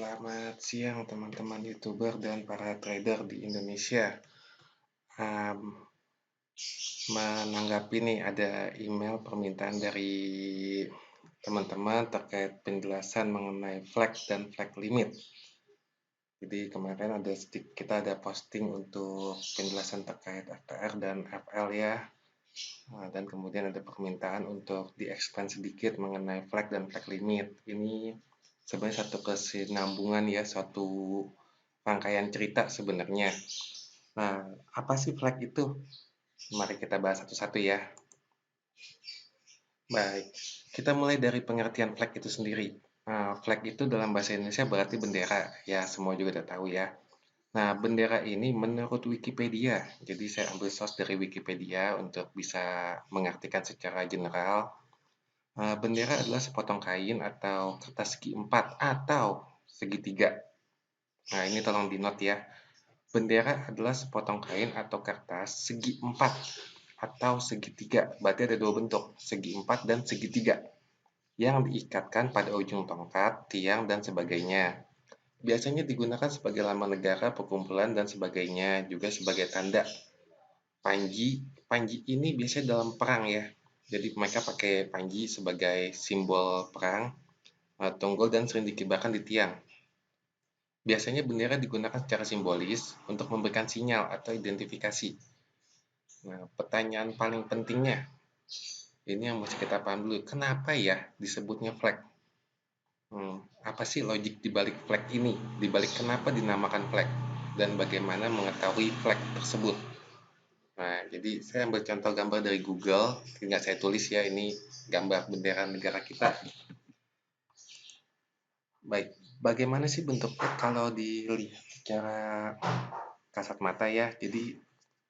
Selamat siang teman-teman YouTuber dan para trader di Indonesia. Um, Menanggapi nih ada email permintaan dari teman-teman terkait penjelasan mengenai flag dan flag limit. Jadi kemarin kita ada posting untuk penjelasan terkait FTR dan FL ya. Dan kemudian ada permintaan untuk di-expand sedikit mengenai flag dan flag limit. Ini sebenarnya satu kesinambungan ya, suatu rangkaian cerita sebenarnya. Nah, apa sih flag itu? Mari kita bahas satu-satu ya. Baik, kita mulai dari pengertian flag itu sendiri. Flag itu dalam bahasa Indonesia berarti bendera, ya semua juga udah tahu ya. Nah, bendera ini menurut Wikipedia, jadi saya ambil source dari Wikipedia untuk bisa mengartikan secara general. Bendera adalah sepotong kain atau kertas segi empat atau segitiga. Nah, ini tolong di note ya. Bendera adalah sepotong kain atau kertas segi empat atau segitiga. Berarti ada dua bentuk, segi empat dan segitiga, yang diikatkan pada ujung tongkat, tiang, dan sebagainya. Biasanya digunakan sebagai lambang negara, perkumpulan, dan sebagainya, juga sebagai tanda. Panji, panji ini biasanya dalam perang ya. Jadi mereka pakai panji sebagai simbol perang, tunggul, dan sering dikibarkan di tiang. Biasanya bendera digunakan secara simbolis untuk memberikan sinyal atau identifikasi. Nah, pertanyaan paling pentingnya, ini yang mesti kita paham dulu, kenapa ya disebutnya flag? Apa sih logik dibalik flag ini? Dibalik kenapa dinamakan flag? Dan bagaimana mengetahui flag tersebut? Nah, jadi saya ambil contoh gambar dari Google, tinggal saya tulis ya, ini gambar bendera negara kita. Baik, bagaimana sih bentuknya kalau dilihat secara kasat mata ya? Jadi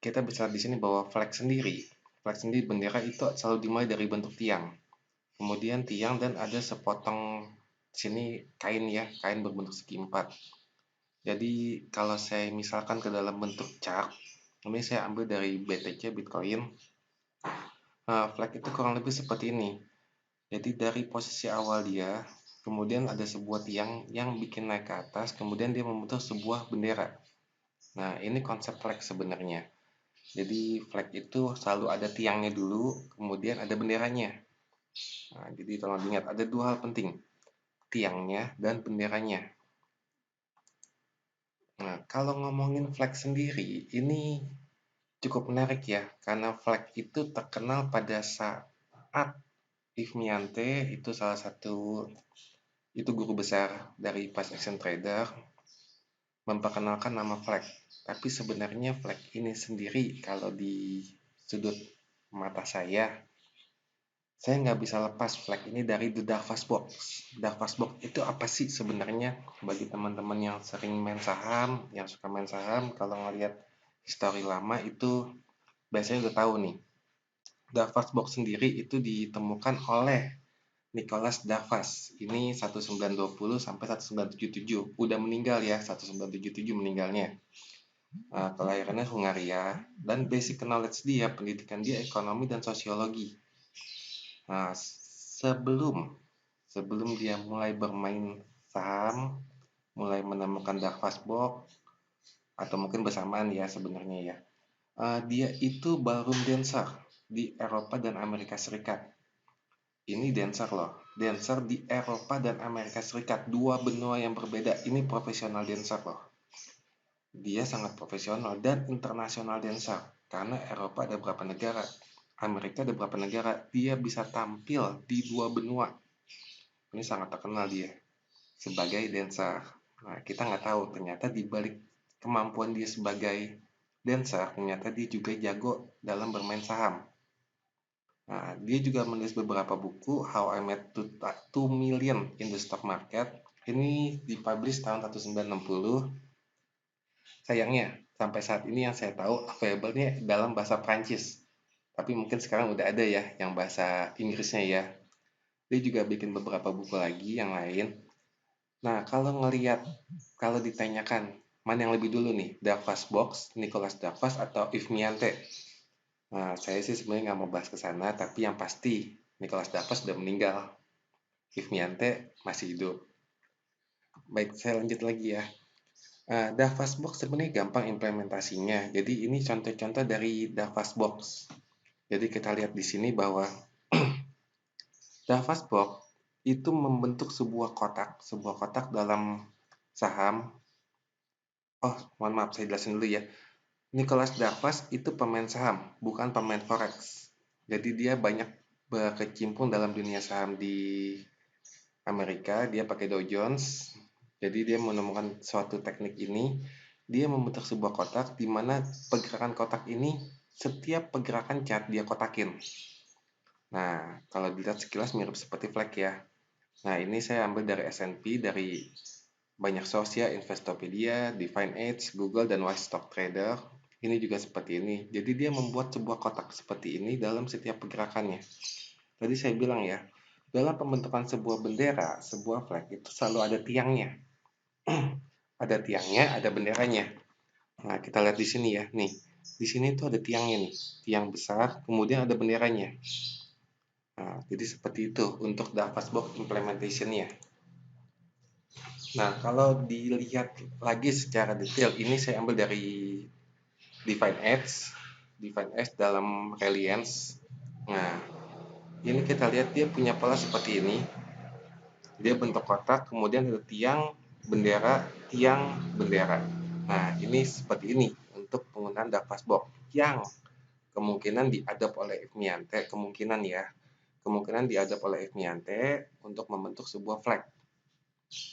kita bisa di sini bahwa flag sendiri bendera itu selalu dimulai dari bentuk tiang. Kemudian tiang dan ada sepotong sini kain ya, kain berbentuk segi empat. Jadi kalau saya misalkan ke dalam bentuk chart, ini saya ambil dari BTC Bitcoin. Flag itu kurang lebih seperti ini. Jadi dari posisi awal dia, kemudian ada sebuah tiang yang bikin naik ke atas, kemudian dia membentuk sebuah bendera. Nah, ini konsep flag sebenarnya. Jadi flag itu selalu ada tiangnya dulu, kemudian ada benderanya. Nah, jadi tolong diingat, ada dua hal penting, tiangnya dan benderanya. Nah, kalau ngomongin flag sendiri, ini cukup menarik ya, karena flag itu terkenal pada saat Ifmiante, itu salah satu, itu guru besar dari Price Action Trader, memperkenalkan nama flag. Tapi sebenarnya flag ini sendiri, kalau di sudut mata saya nggak bisa lepas flag ini dari The Darvas Box. Darvas Box itu apa sih sebenarnya? Bagi teman-teman yang sering main saham, yang suka main saham, kalau ngelihat histori lama itu biasanya udah tahu nih. Darvas Box sendiri itu ditemukan oleh Nicholas Darvas. Ini 1920 sampai 1977. Udah meninggal ya, 1977 meninggalnya. Kelahirannya Hungaria, dan basic knowledge dia, pendidikan dia ekonomi dan sosiologi. Nah, sebelum dia mulai bermain saham, mulai menemukan Darvas Box, atau mungkin bersamaan ya sebenarnya ya, dia itu ballroom dancer di Eropa dan Amerika Serikat. Ini dancer loh, dancer di Eropa dan Amerika Serikat, dua benua yang berbeda. Ini profesional dancer loh. Dia sangat profesional dan internasional dancer, karena Eropa ada berapa negara, Amerika ada berapa negara, dia bisa tampil di dua benua. Ini sangat terkenal dia sebagai dancer. Nah, kita nggak tahu ternyata di balik kemampuan dia sebagai dancer, ternyata dia juga jago dalam bermain saham. Nah, dia juga menulis beberapa buku, How I Made 2 Million in the Stock Market. Ini dipublish tahun 1960. Sayangnya, sampai saat ini yang saya tahu available-nya dalam bahasa Prancis. Tapi mungkin sekarang udah ada ya yang bahasa Inggrisnya ya. Dia juga bikin beberapa buku lagi yang lain. Nah, kalau ditanyakan, mana yang lebih dulu nih, Darvas Box, Nicholas Darvas, atau Yves Miante? Nah, saya sih sebenarnya nggak mau bahas ke sana, tapi yang pasti Nicholas Darvas sudah meninggal. Yves Miante masih hidup. Baik, saya lanjut lagi ya. Davas Box sebenarnya gampang implementasinya. Jadi ini contoh-contoh dari Davas Box. Jadi kita lihat di sini bahwa Davas Box itu membentuk sebuah kotak dalam saham. Oh, mohon maaf, saya jelasin dulu ya. Nicholas Darvas itu pemain saham, bukan pemain forex. Jadi dia banyak berkecimpung dalam dunia saham di Amerika. Dia pakai Dow Jones. Jadi dia menemukan suatu teknik ini. Dia membentuk sebuah kotak di mana pergerakan kotak ini setiap pergerakan chart dia kotakin. Nah, kalau dilihat sekilas mirip seperti flag ya. Nah, ini saya ambil dari S&P, dari banyak source ya, Investopedia, Divine Edge, Google, dan Wise Stock Trader. Ini juga seperti ini. Jadi dia membuat sebuah kotak seperti ini dalam setiap pergerakannya. Tadi saya bilang ya, dalam pembentukan sebuah bendera, sebuah flag itu selalu ada tiangnya. Ada tiangnya, ada benderanya. Nah, kita lihat di sini ya. Nih, di sini tuh ada tiangnya nih. Tiang besar, kemudian ada benderanya. Nah, jadi seperti itu untuk Davos Box implementation-nya. Nah, kalau dilihat lagi secara detail, ini saya ambil dari Divine Edge dalam Reliance. Nah, ini kita lihat dia punya pola seperti ini. Dia bentuk kotak, kemudian ada tiang, bendera. Nah, ini seperti ini untuk penggunaan Davos Box yang kemungkinan diadap oleh Ifmiante, kemungkinan diadap oleh Ifmiante untuk membentuk sebuah flag.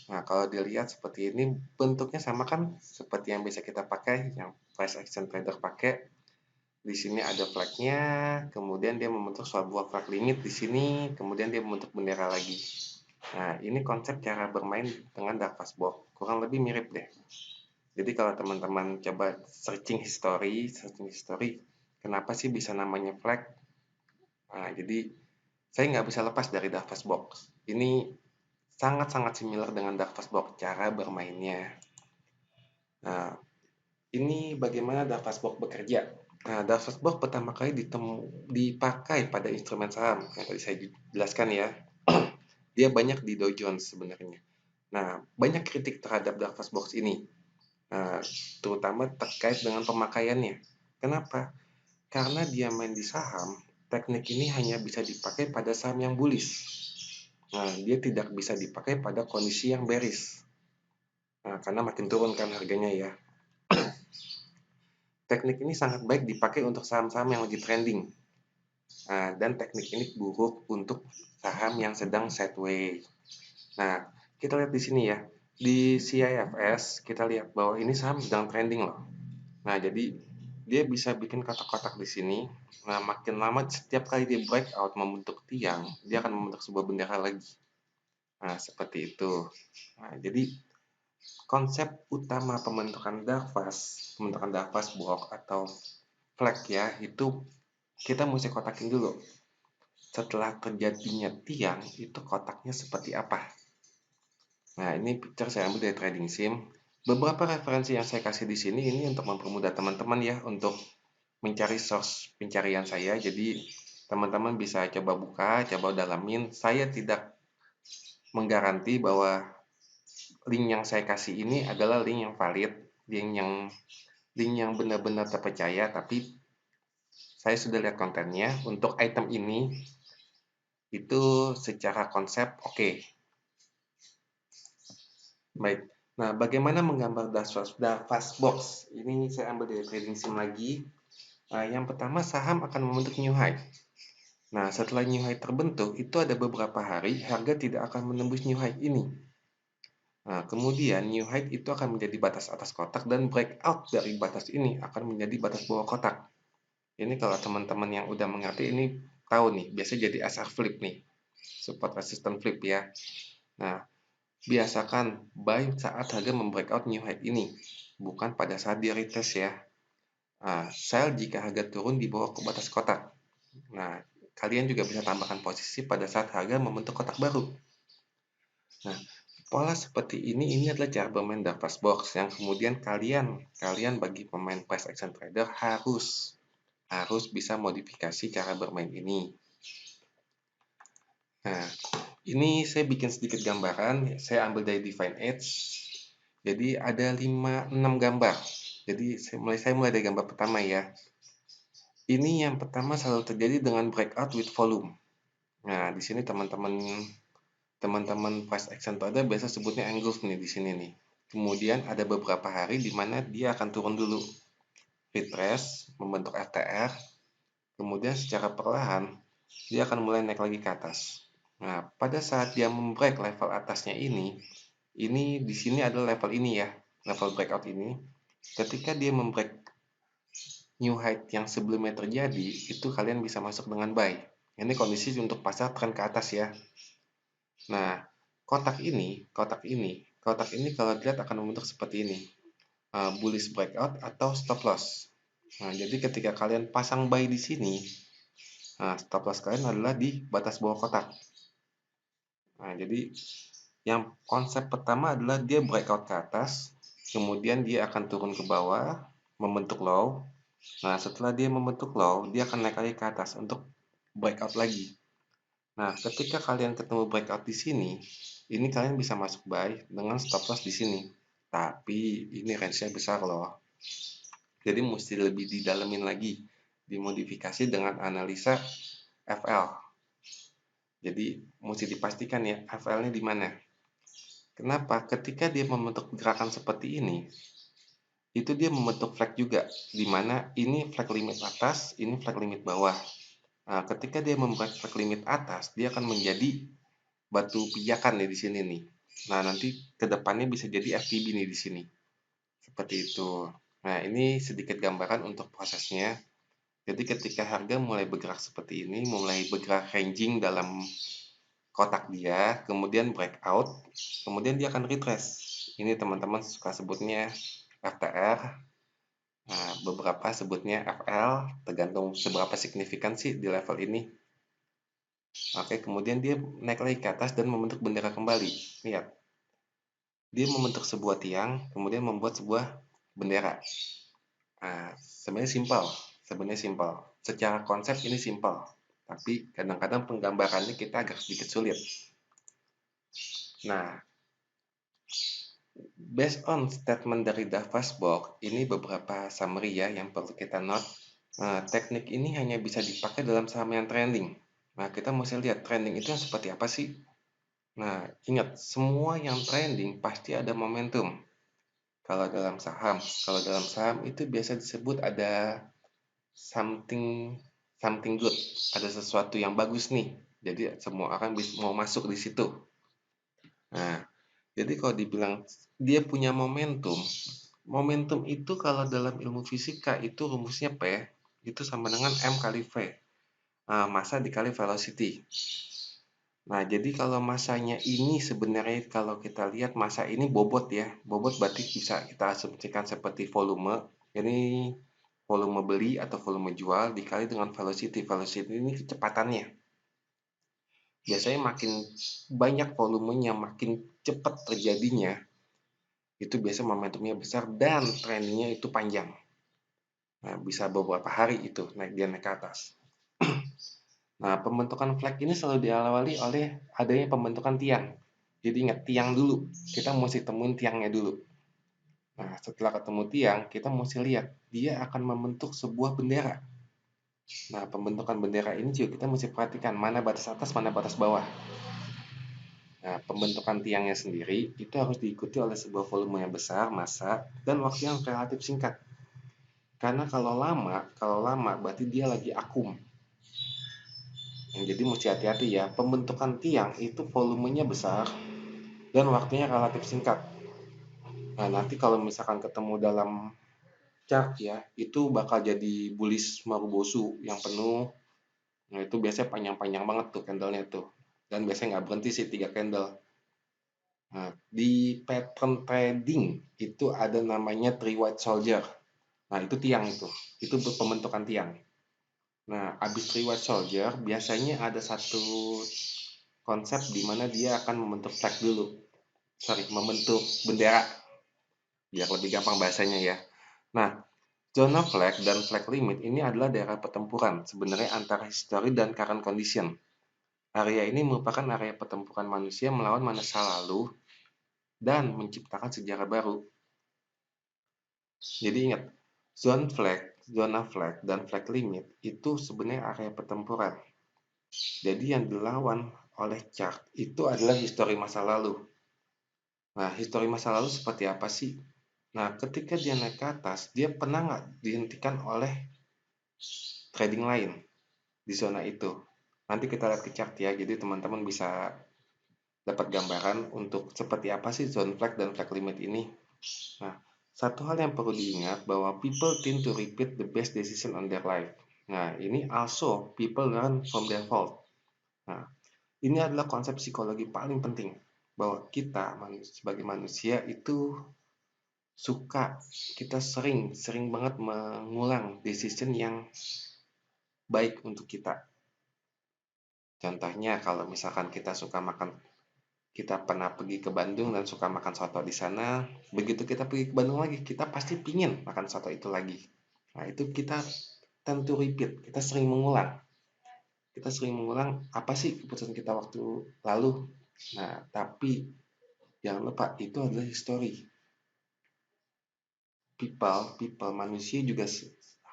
Nah, kalau dilihat seperti ini, bentuknya sama kan seperti yang bisa kita pakai, yang price action trader pakai. Di sini ada flagnya, kemudian dia membentuk sebuah flag limit di sini, kemudian dia membentuk bendera lagi. Nah, ini konsep cara bermain dengan Davos Box. Kurang lebih mirip deh. Jadi kalau teman-teman coba searching history, kenapa sih bisa namanya flag? Nah, jadi saya nggak bisa lepas dari Davos Box. Ini sangat-sangat similar dengan Davos Box cara bermainnya. Nah, ini bagaimana Davos Box bekerja. Nah, Davos Box pertama kali dipakai pada instrumen saham yang tadi saya jelaskan ya. Dia banyak di Dow Jones sebenarnya. Nah, banyak kritik terhadap Davos Box ini, terutama terkait dengan pemakaiannya. Kenapa? Karena dia main di saham, teknik ini hanya bisa dipakai pada saham yang bullish. Nah, dia tidak bisa dipakai pada kondisi yang bearish. Nah, karena makin turun kan harganya ya. Teknik ini sangat baik dipakai untuk saham-saham yang lagi trending. Dan teknik ini buruk untuk saham yang sedang sideways. Nah, kita lihat di sini ya. Di CIFS, kita lihat bahwa ini saham sedang trending loh. Nah, jadi dia bisa bikin kotak-kotak di sini. Nah, makin lama setiap kali dia breakout membentuk tiang, dia akan membentuk sebuah bendera lagi. Nah, seperti itu. Nah, jadi konsep utama pembentukan Davos block atau flag ya, itu kita mesti kotakin dulu. Setelah terjadinya tiang, itu kotaknya seperti apa. Nah, ini picture saya ambil dari Trading Sim. Beberapa referensi yang saya kasih di sini ini untuk mempermudah teman-teman ya untuk mencari source pencarian saya. Jadi teman-teman bisa coba buka, coba dalamin. Saya tidak menggaransi bahwa link yang saya kasih ini adalah link yang valid, link yang benar-benar terpercaya, tapi saya sudah lihat kontennya. Untuk item ini itu secara konsep oke. Baik. Nah, bagaimana menggambar Davos Box? Ini saya ambil dari Trading Sim lagi. Yang pertama, saham akan membentuk new high. Nah, setelah new high terbentuk, itu ada beberapa hari harga tidak akan menembus new high ini. Nah, kemudian new high itu akan menjadi batas atas kotak dan breakout dari batas ini akan menjadi batas bawah kotak. Ini kalau teman-teman yang udah mengerti ini tahu nih, biasanya jadi SR flip nih. Support resistance flip ya. Nah, biasakan buy saat harga membreakout new high ini, bukan pada saat dia retest ya. Sell jika harga turun di bawah ke batas kotak. Nah, kalian juga bisa tambahkan posisi pada saat harga membentuk kotak baru. Nah, pola seperti ini adalah cara bermain Davos Box yang kemudian kalian bagi pemain price action trader harus bisa modifikasi cara bermain ini. Nah, Ini saya bikin sedikit gambaran, saya ambil dari Define Edge. Jadi ada 6 gambar. Jadi saya mulai dari gambar pertama ya. Ini yang pertama selalu terjadi dengan breakout with volume. Nah, di sini teman-teman price action trader biasa sebutnya engulf nih di sini nih. Kemudian ada beberapa hari di mana dia akan turun dulu, retrace, membentuk FTR, kemudian secara perlahan dia akan mulai naik lagi ke atas. Nah, pada saat dia membreak level atasnya ini di sini adalah level ini ya, level breakout ini. Ketika dia membreak new height yang sebelumnya terjadi, itu kalian bisa masuk dengan buy. Ini kondisi untuk pasar tren ke atas ya. Nah, kotak ini kalau dilihat akan membentuk seperti ini, bullish breakout atau stop loss. Nah, jadi ketika kalian pasang buy di sini, stop loss kalian adalah di batas bawah kotak. Nah, jadi yang konsep pertama adalah dia breakout ke atas, kemudian dia akan turun ke bawah, membentuk low. Nah, setelah dia membentuk low, dia akan naik lagi ke atas untuk breakout lagi. Nah, ketika kalian ketemu breakout di sini, ini kalian bisa masuk buy dengan stop loss di sini. Tapi ini range-nya besar loh. Jadi mesti lebih didalemin lagi, dimodifikasi dengan analisa FL. Jadi mesti dipastikan ya FL-nya di mana. Kenapa? Ketika dia membentuk gerakan seperti ini, itu dia membentuk flag juga, di mana ini flag limit atas, ini flag limit bawah. Nah, ketika dia membuat flag limit atas, dia akan menjadi batu pijakan nih di sini nih. Nah, nanti kedepannya bisa jadi FTB nih di sini. Seperti itu. Nah, ini sedikit gambaran untuk prosesnya. Jadi ketika harga mulai bergerak seperti ini, mulai bergerak ranging dalam kotak dia, kemudian breakout, kemudian dia akan retrace. Ini teman-teman suka sebutnya FTR, nah, beberapa sebutnya FL, tergantung seberapa signifikan sih di level ini. Oke, kemudian dia naik lagi ke atas dan membentuk bendera kembali. Lihat, dia membentuk sebuah tiang, kemudian membuat sebuah bendera. Nah, sebenarnya simpel. Secara konsep ini simpel, tapi kadang-kadang penggambarannya kita agak sedikit sulit. Nah, based on statement dari Davasbox, ini beberapa summary ya yang perlu kita note. Nah, teknik ini hanya bisa dipakai dalam saham yang trending. Nah, kita mesti lihat trending itu yang seperti apa sih? Nah, ingat, semua yang trending pasti ada momentum. Kalau dalam saham itu biasa disebut ada something something good, ada sesuatu yang bagus nih. Jadi semua orang mau masuk di situ. Nah, jadi kalau dibilang dia punya momentum, momentum itu kalau dalam ilmu fisika itu rumusnya P itu sama dengan M kali V. Massa dikali velocity. Nah, jadi kalau masanya ini sebenarnya kalau kita lihat massa ini bobot ya. Bobot berarti bisa kita asumsikan seperti volume. Ini volume beli atau volume jual dikali dengan velocity. Velocity ini kecepatannya. Biasanya makin banyak volumenya, makin cepat terjadinya, itu biasa momentumnya besar dan trendingnya itu panjang. Nah, bisa beberapa hari itu dia naik ke atas. Nah, pembentukan flag ini selalu diawali oleh adanya pembentukan tiang. Jadi ingat tiang dulu, kita mesti temuin tiangnya dulu. Nah, setelah ketemu tiang, kita mesti lihat dia akan membentuk sebuah bendera. Nah, pembentukan bendera ini juga kita mesti perhatikan mana batas atas, mana batas bawah. Nah, pembentukan tiangnya sendiri itu harus diikuti oleh sebuah volume yang besar, massa, dan waktu yang relatif singkat. Karena kalau lama berarti dia lagi akum. Jadi mesti hati-hati ya, pembentukan tiang itu volumenya besar dan waktunya relatif singkat. Nah, nanti kalau misalkan ketemu dalam chart ya, itu bakal jadi bullish marubozu yang penuh. Nah, itu biasanya panjang-panjang banget tuh candlenya tuh. Dan biasanya nggak berhenti sih 3 candle. Nah, di pattern trading itu ada namanya three white soldier. Nah, itu tiang itu. Itu pembentukan tiang. Nah, habis three white soldier biasanya ada satu konsep di mana dia akan membentuk flag dulu. Membentuk bendera. Biar lebih gampang bahasanya ya. Nah, zona flag dan flag limit ini adalah daerah pertempuran sebenarnya antara history dan current condition. Area ini merupakan area pertempuran manusia melawan masa lalu dan menciptakan sejarah baru. Jadi ingat, zona flag, dan flag limit itu sebenarnya area pertempuran. Jadi yang dilawan oleh chart itu adalah histori masa lalu. Nah, histori masa lalu seperti apa sih? Nah, ketika dia naik ke atas, dia pernah nggak dihentikan oleh trading lain di zona itu? Nanti kita lihat ke chart ya, jadi teman-teman bisa dapat gambaran untuk seperti apa sih zone flag dan flag limit ini. Nah, satu hal yang perlu diingat bahwa people tend to repeat the best decision on their life. Nah, ini also people learn from their fault. Nah, ini adalah konsep psikologi paling penting bahwa kita sebagai manusia itu kita sering banget mengulang decision yang baik untuk kita. Contohnya kalau misalkan kita pernah pergi ke Bandung dan suka makan soto di sana, begitu kita pergi ke Bandung lagi, kita pasti pingin makan soto itu lagi. Nah, itu kita tentu repeat, kita sering mengulang. Kita sering mengulang apa sih keputusan kita waktu lalu. Nah, tapi jangan lupa itu adalah history. Manusia juga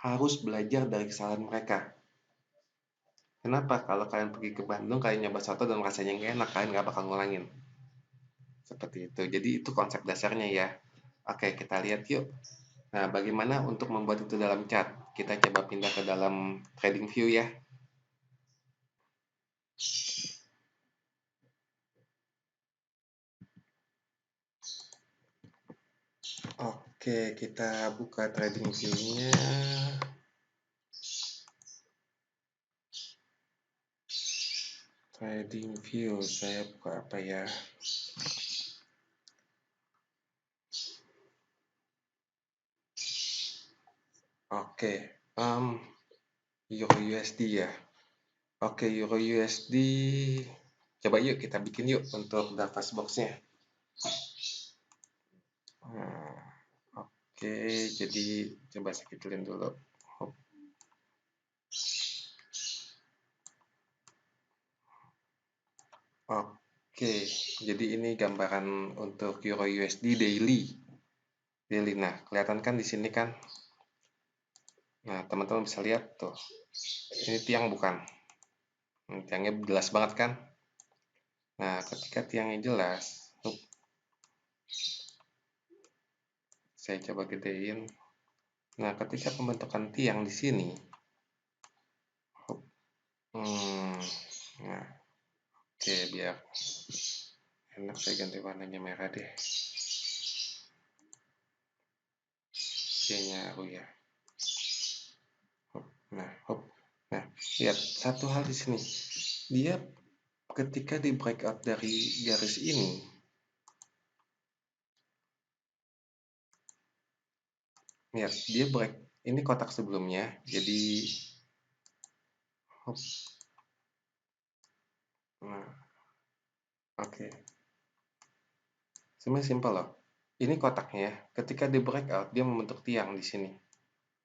harus belajar dari kesalahan mereka. Kenapa? Kalau kalian pergi ke Bandung, kalian nyoba soto dan rasanya nggak enak, kalian nggak bakal ngulangin. Seperti itu. Jadi itu konsep dasarnya ya. Oke, kita lihat yuk. Nah, bagaimana untuk membuat itu dalam chat? Kita coba pindah ke dalam trading view ya. Oke, kita buka trading view-nya. Trading view, saya buka apa ya? Oke, Euro USD ya. Oke, Euro USD. Coba yuk kita bikin yuk untuk daftar box-nya. Nah, oke, jadi coba saya kecilin dulu. Oke, jadi ini gambaran untuk Euro USD daily. Nah, kelihatan kan di sini kan? Nah, teman-teman bisa lihat tuh. Ini tiang bukan? Tiangnya jelas banget kan? Nah, ketika tiangnya jelas, saya coba gedein. Nah, ketika pembentukan tiang di sini, nah, oke, biar enak saya ganti warnanya merah deh. Kayaknya aku ya. Nah, nah, lihat satu hal di sini. Dia ketika di breakout dari garis ini, lihat dia break. Ini kotak sebelumnya, jadi nah, oke. Sebenarnya simpel loh. Ini kotaknya, ketika di breakout dia membentuk tiang di sini.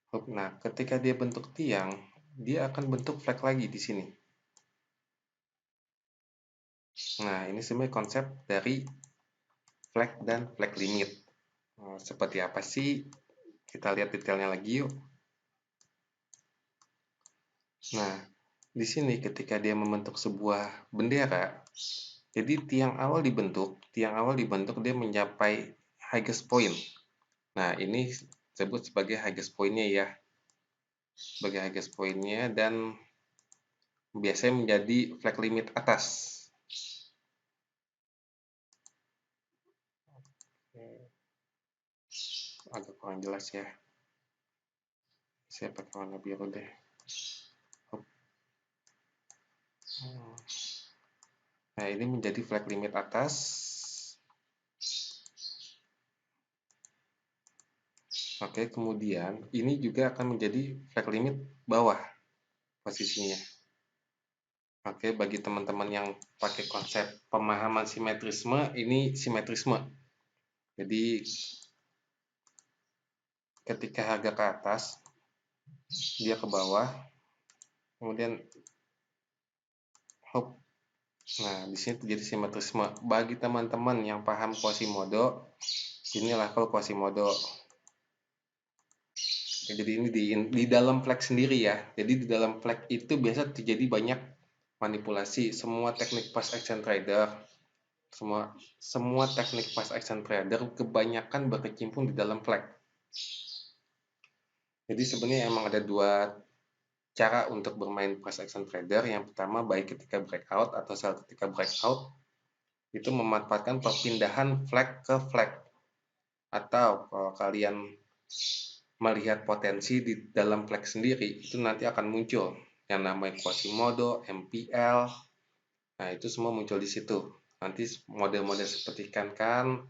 Nah, ketika dia bentuk tiang, dia akan bentuk flag lagi di sini. Nah, ini sebenarnya konsep dari flag dan flag limit. Seperti apa sih? Kita lihat detailnya lagi yuk. Nah, di sini ketika dia membentuk sebuah bendera, jadi tiang awal dibentuk dia mencapai highest point. Nah, ini disebut sebagai highest point-nya ya. Sebagai highest point-nya dan biasanya menjadi flag limit atas. Agak kurang jelas ya. Saya pakai warna biru deh. Nah, ini menjadi flag limit atas. Oke, kemudian ini juga akan menjadi flag limit bawah posisinya. Oke, bagi teman-teman yang pakai konsep pemahaman simetrisme, ini simetrisme. Jadi ketika harga ke atas, dia ke bawah, kemudian hop, Nah, di sini terjadi simetrisme. Bagi teman-teman yang paham Quasimodo, ini level Quasimodo. Oke, jadi ini di dalam flag sendiri ya. Jadi di dalam flag itu biasa terjadi banyak manipulasi. Semua teknik fast action trader, semua teknik fast action trader kebanyakan berkecimpung di dalam flag. Jadi sebenarnya emang ada dua cara untuk bermain fast action trader. Yang pertama, baik ketika breakout atau sell ketika breakout, itu memanfaatkan perpindahan flag ke flag. Atau kalau kalian melihat potensi di dalam flag sendiri, itu nanti akan muncul yang namanya Quasimodo, MPL. Nah, itu semua muncul di situ. Nanti model-model seperti kan,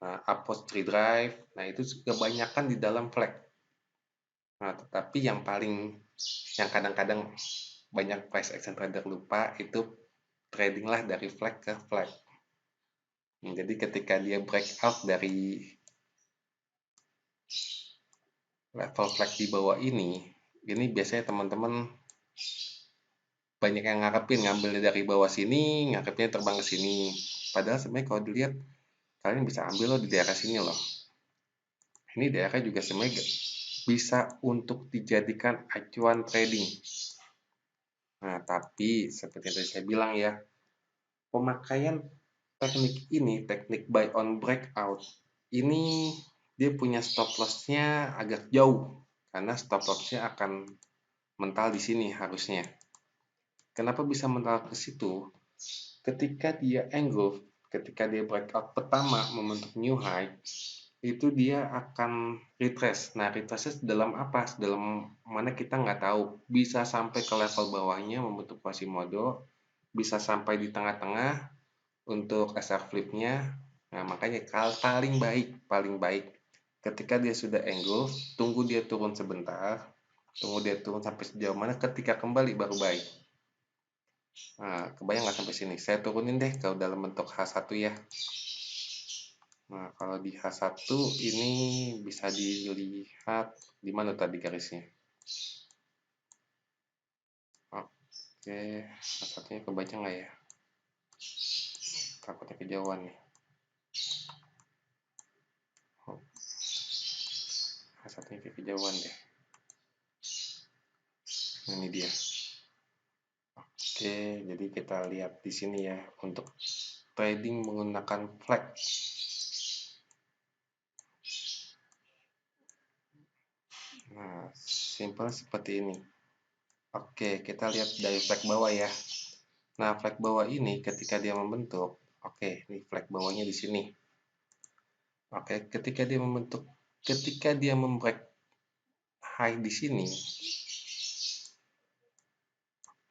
upward drive, nah itu kebanyakan di dalam flag. Nah, tetapi yang kadang-kadang banyak price action trader lupa, itu trading lah dari flag ke flag. Jadi ketika dia breakout dari level flag di bawah ini biasanya teman-teman banyak yang ngambil dari bawah sini, ngarepnya terbang ke sini. Padahal sebenarnya kalau dilihat, kalian bisa ambil loh di daerah sini loh. Ini daerah juga sebenarnya bisa untuk dijadikan acuan trading. Nah, tapi seperti yang tadi saya bilang ya, pemakaian teknik ini, teknik buy on breakout, ini dia punya stop loss-nya agak jauh. Karena stop loss-nya akan mental di sini harusnya. Kenapa bisa mental ke situ? Ketika dia engulf, ketika dia breakout pertama membentuk new high, itu dia akan retrace. Nah, retrace dalam apa? Dalam mana kita nggak tahu. Bisa sampai ke level bawahnya membentuk Quasimodo, bisa sampai di tengah-tengah untuk SR flip-nya. Nah, makanya paling baik ketika dia sudah engulf, tunggu dia turun sebentar, tunggu dia turun sampai sejauh mana, ketika kembali baru buy. Nah, kebayang nggak sampai sini? Saya turunin deh kalau dalam bentuk H1 ya. Nah, kalau di H1 ini bisa dilihat di mana tadi garisnya. Oke, H1-nya kebaca nggak ya? Takutnya kejauhan nih. H1-nya kejauhan deh. Nah, ini dia. Oke, jadi kita lihat di sini ya untuk trading menggunakan flag. Nah, simple seperti ini. Oke, kita lihat dari flag bawah ya. Nah, flag bawah ini ketika dia membentuk, oke, ini flag bawahnya di sini. Oke, ketika dia membreak high di sini.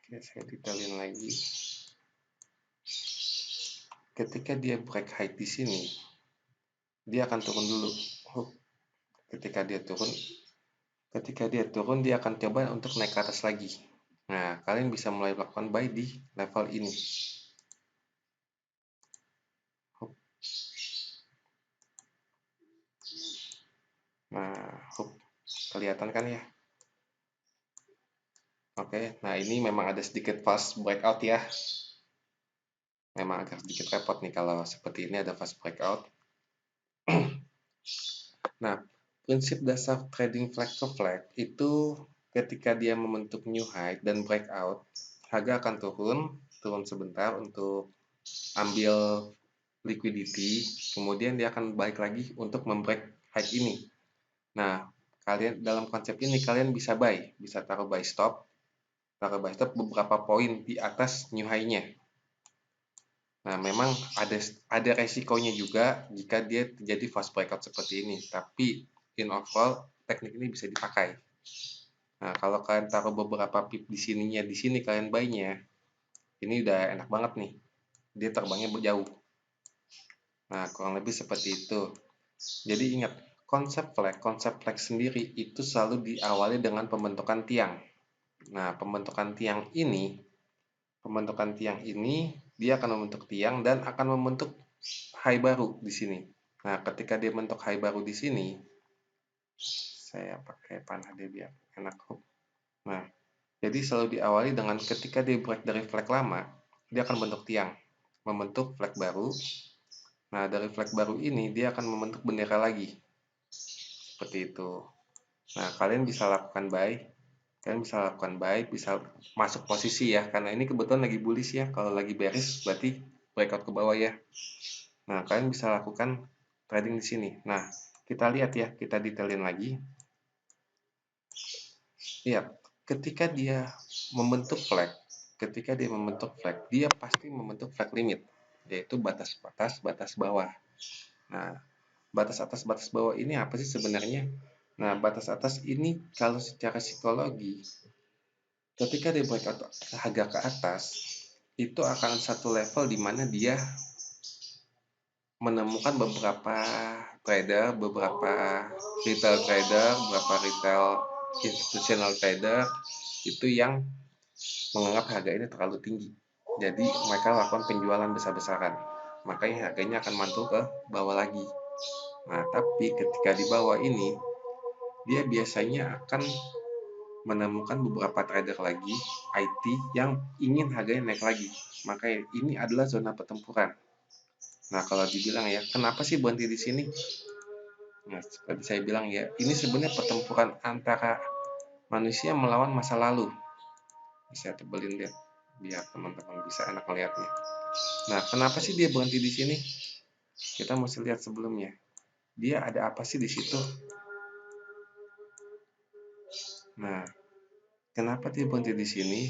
Oke, saya detailin lagi. Ketika dia break high di sini, dia akan turun dulu. Ketika dia turun, dia akan coba untuk naik ke atas lagi. Nah, kalian bisa mulai melakukan buy di level ini. Nah, kelihatan kan ya? Oke, nah ini memang ada sedikit fast breakout ya. Memang agak sedikit repot nih kalau seperti ini ada fast breakout. Nah, prinsip dasar trading flag to flag itu ketika dia membentuk new high dan breakout, harga akan turun sebentar untuk ambil liquidity, kemudian dia akan balik lagi untuk membreak high ini. Nah, kalian dalam konsep ini kalian bisa taruh buy stop beberapa poin di atas new high-nya. Nah, memang ada resikonya juga jika dia terjadi fast breakout seperti ini, tapi in overall teknik ini bisa dipakai. Nah, kalau kalian taruh beberapa pip di sini kalian buy-nya, ini udah enak banget nih. Dia terbangnya jauh. Nah, kurang lebih seperti itu. Jadi ingat, konsep flag sendiri itu selalu diawali dengan pembentukan tiang. Nah, pembentukan tiang ini dia akan membentuk tiang dan akan membentuk high baru di sini. Nah, ketika dia membentuk high baru di sini, saya pakai panah dia biar enak. Nah, jadi selalu diawali dengan ketika dia break dari flag lama, dia akan bentuk tiang, membentuk flag baru. Nah, dari flag baru ini dia akan membentuk bendera lagi. Seperti itu. Nah, kalian bisa lakukan buy, bisa masuk posisi ya, karena ini kebetulan lagi bullish ya. Kalau lagi bearish berarti breakout ke bawah ya. Nah, kalian bisa lakukan trading di sini. Nah, kita lihat ya, kita detailin lagi. Lihat, ketika dia membentuk flag, dia pasti membentuk flag limit, yaitu batas atas, batas bawah. Nah, batas atas, batas bawah ini apa sih sebenarnya? Nah, batas atas ini kalau secara psikologi, ketika dia breakout harga ke atas, itu akan satu level di mana dia menemukan beberapa trader, beberapa retail institutional trader itu yang menganggap harga ini terlalu tinggi. Jadi mereka lakukan penjualan besar-besaran. Makanya harganya akan mantul ke bawah lagi. Nah, tapi ketika di bawah ini, dia biasanya akan menemukan beberapa trader lagi, IT, yang ingin harganya naik lagi. Makanya ini adalah zona pertempuran. Nah, kalau dibilang ya, kenapa sih berhenti di sini? Nah, seperti saya bilang ya, ini sebenarnya pertempuran antara manusia melawan masa lalu. Bisa tebelin lihat, biar teman-teman bisa enak melihatnya. Nah, kenapa sih dia berhenti di sini? Kita mesti lihat sebelumnya. Dia ada apa sih di situ? Nah, kenapa dia berhenti di sini?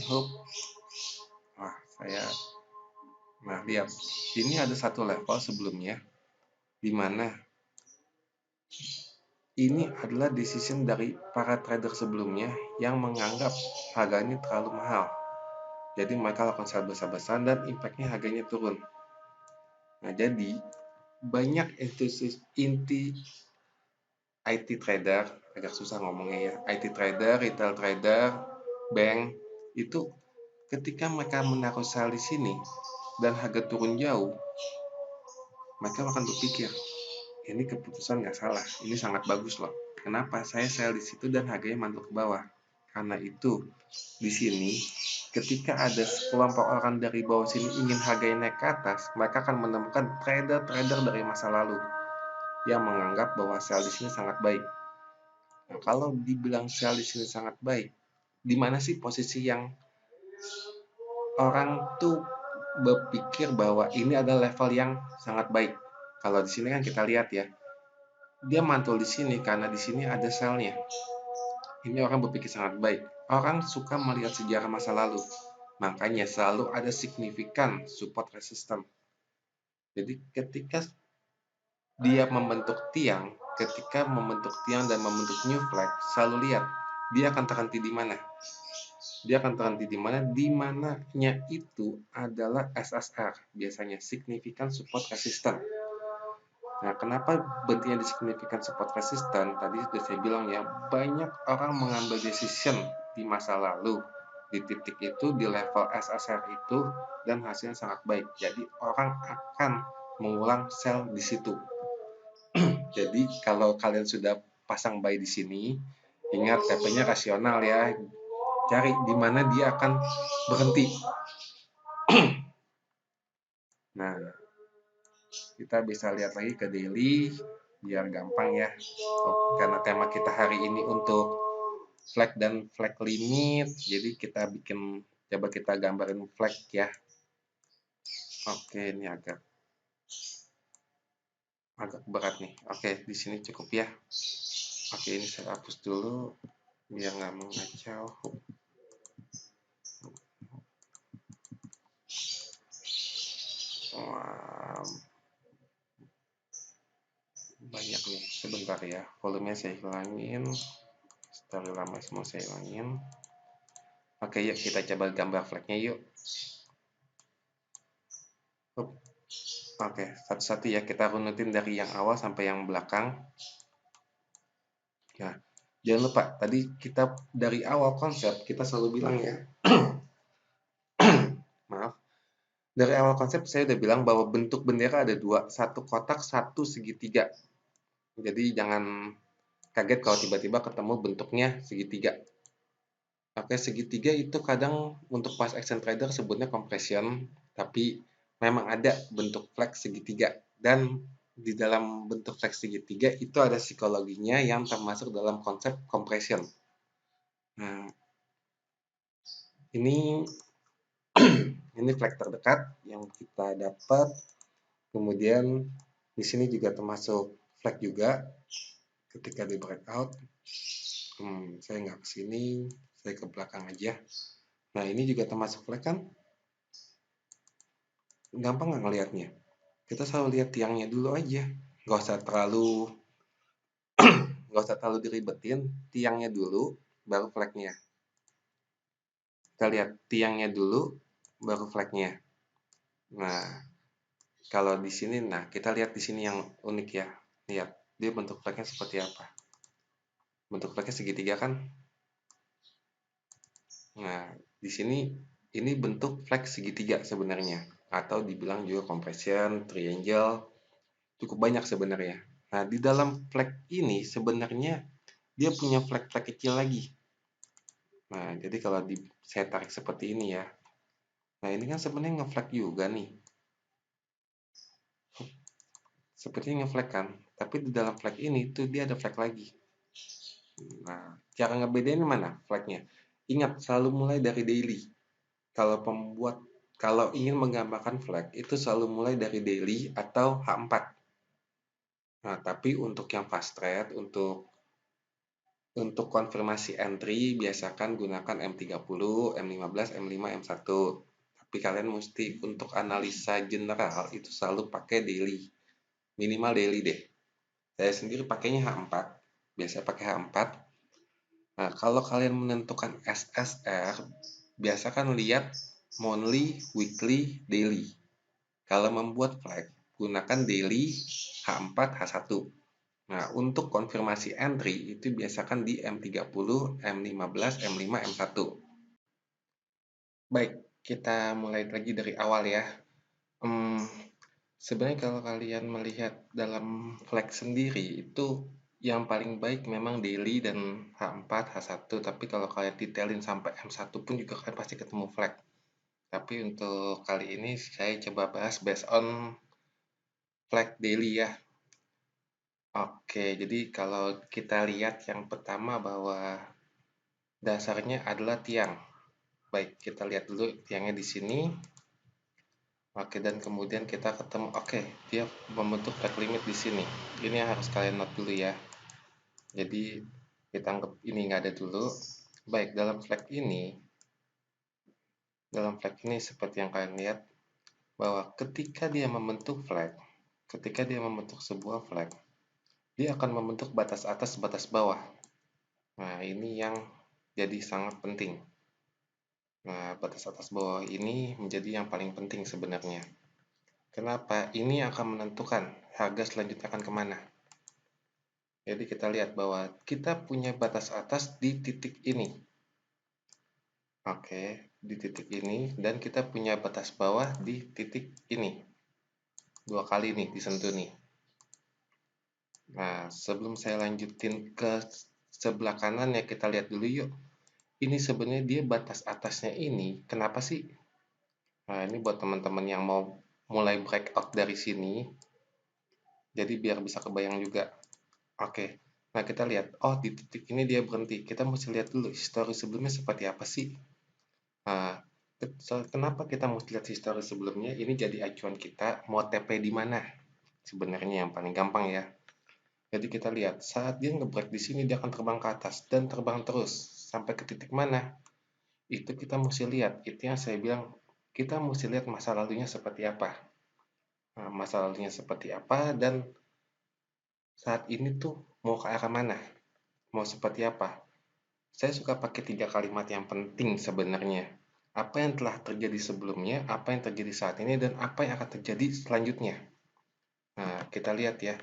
Nah, lihat. Ini ada satu level sebelumnya, di mana ini adalah decision dari para trader sebelumnya yang menganggap harganya terlalu mahal. Jadi mereka lakukan sell besar-besaran dan impactnya harganya turun. Nah, jadi banyak inti IT trader, agak susah ngomongnya ya, IT trader, retail trader, bank, itu ketika mereka menaruh sell di sini dan harga turun jauh, mereka akan berpikir, ini keputusan nggak salah, ini sangat bagus loh. Kenapa saya sell di situ dan harganya mantul ke bawah? Karena itu di sini ketika ada sekelompok orang dari bawah sini ingin harganya naik ke atas, mereka akan menemukan trader-trader dari masa lalu yang menganggap bahwa sell di sini sangat baik. Nah, kalau dibilang sell di sini sangat baik, di mana sih posisi yang orang tuh berpikir bahwa ini adalah level yang sangat baik? Kalau di sini kan kita lihat ya, dia mantul di sini karena di sini ada sell-nya. Ini orang berpikir sangat baik. Orang suka melihat sejarah masa lalu. Makanya selalu ada signifikan support resistance. Jadi ketika dia membentuk tiang, dan membentuk new flag, selalu lihat dia akan terhenti di mana. Di mananya itu adalah SSR, biasanya significant support resistance. Nah, kenapa berhentinya di significant support resistance? Tadi sudah saya bilang ya, banyak orang mengambil decision di masa lalu di titik itu, di level SSR itu, dan hasilnya sangat baik. Jadi orang akan mengulang sell di situ. Jadi kalau kalian sudah pasang buy di sini, ingat TP-nya rasional ya. Cari di mana dia akan berhenti. Nah, kita bisa lihat lagi ke daily biar gampang ya. Karena tema kita hari ini untuk flag dan flag limit, jadi kita coba kita gambarin flag ya. Oke, ini agak berat nih. Oke, di sini cukup ya. Oke, ini saya hapus dulu biar nggak mengacau. Wow, banyak nih, sebentar ya, volumenya saya hilangin, story lama semua saya hilangin. Oke, yuk kita coba gambar flagnya yuk. Oke, satu-satu ya, kita runutin dari yang awal sampai yang belakang. Nah, jangan lupa, tadi kita dari awal konsep, kita selalu bilang ya, maaf, dari awal konsep saya udah bilang bahwa bentuk bendera ada dua, satu kotak, satu segitiga. Jadi jangan kaget kalau tiba-tiba ketemu bentuknya segitiga. Oke, segitiga itu kadang untuk pas action trader sebutnya compression, Tapi memang ada bentuk flag segitiga, dan di dalam bentuk flag segitiga itu ada psikologinya yang termasuk dalam konsep compression. Nah, ini ini flag terdekat yang kita dapat. Kemudian di sini juga termasuk flag juga ketika di breakout. Saya nggak ke sini, saya ke belakang aja. Nah, ini juga termasuk flag kan? Gampang nggak ngelihatnya? Kita selalu lihat tiangnya dulu aja. Nggak usah terlalu diribetin, tiangnya dulu, baru flagnya. Kita lihat tiangnya dulu, baru flagnya. Nah, kalau di sini, nah kita lihat di sini yang unik ya. Lihat, dia bentuk flagnya seperti apa. Bentuk flagnya segitiga kan? Nah, di sini ini bentuk flag segitiga sebenarnya, atau dibilang juga compression, triangle, cukup banyak sebenarnya. Nah, di dalam flag ini sebenarnya dia punya flag-flag kecil lagi. Nah, jadi kalau saya tarik seperti ini ya. Nah, ini kan sebenarnya nge-flag juga nih. Sepertinya nge-flag kan, tapi di dalam flag ini tuh dia ada flag lagi. Nah, cara ngebedain mana flagnya? Ingat, selalu mulai dari daily. Kalau ingin menggambarkan flag itu selalu mulai dari daily atau H4. Nah, tapi untuk yang fast trade, untuk konfirmasi entry biasakan gunakan M30, M15, M5, M1. Tapi kalian mesti untuk analisa general itu selalu pakai daily. Minimal daily deh. Saya sendiri pakainya H4. Biasa pakai H4. Nah, kalau kalian menentukan SSR, biasakan lihat monthly, weekly, daily. Kalau membuat flag, gunakan daily, H4, H1. Nah, untuk konfirmasi entry itu biasakan di M30, M15, M5, M1. Baik, kita mulai lagi dari awal ya. Sebenarnya kalau kalian melihat dalam flag sendiri itu yang paling baik memang daily dan H4, H1. Tapi kalau kalian detailin sampai M1 pun juga kalian pasti ketemu flag. Tapi untuk kali ini saya coba bahas based on flag daily ya. Oke, jadi kalau kita lihat yang pertama bahwa dasarnya adalah tiang. Baik, kita lihat dulu tiangnya di sini. Oke, dan kemudian kita ketemu, oke, dia membentuk flag limit di sini. Ini yang harus kalian note dulu ya. Jadi kita anggap ini nggak ada dulu. Baik, dalam flag ini seperti yang kalian lihat bahwa ketika dia membentuk sebuah flag, dia akan membentuk batas atas, batas bawah. Nah, ini yang jadi sangat penting. Nah, batas atas bawah ini menjadi yang paling penting sebenarnya. Kenapa? Ini akan menentukan harga selanjutnya akan kemana. Jadi kita lihat bahwa kita punya batas atas di titik ini. Oke, di titik ini. Dan kita punya batas bawah di titik ini. 2 kali nih disentuh nih. Nah, sebelum saya lanjutin ke sebelah kanan ya, kita lihat dulu yuk. Ini sebenarnya dia batas atasnya ini. Kenapa sih? Nah, ini buat teman-teman yang mau mulai breakout dari sini. Jadi biar bisa kebayang juga. Oke. Nah, kita lihat. Oh, di titik ini dia berhenti. Kita mesti lihat dulu histori sebelumnya seperti apa sih. Nah, kenapa kita mesti lihat histori sebelumnya? Ini jadi acuan kita mau TP di mana. Sebenarnya yang paling gampang ya. Jadi kita lihat saat dia ngebreak di sini dia akan terbang ke atas dan terbang terus sampai ke titik mana. Itu kita mesti lihat. Itu yang saya bilang kita mesti lihat masa lalunya seperti apa. Nah, masa lalunya seperti apa dan saat ini tuh mau ke arah mana? Mau seperti apa? Saya suka pakai 3 kalimat yang penting sebenarnya. Apa yang telah terjadi sebelumnya, apa yang terjadi saat ini, dan apa yang akan terjadi selanjutnya. Nah, kita lihat ya.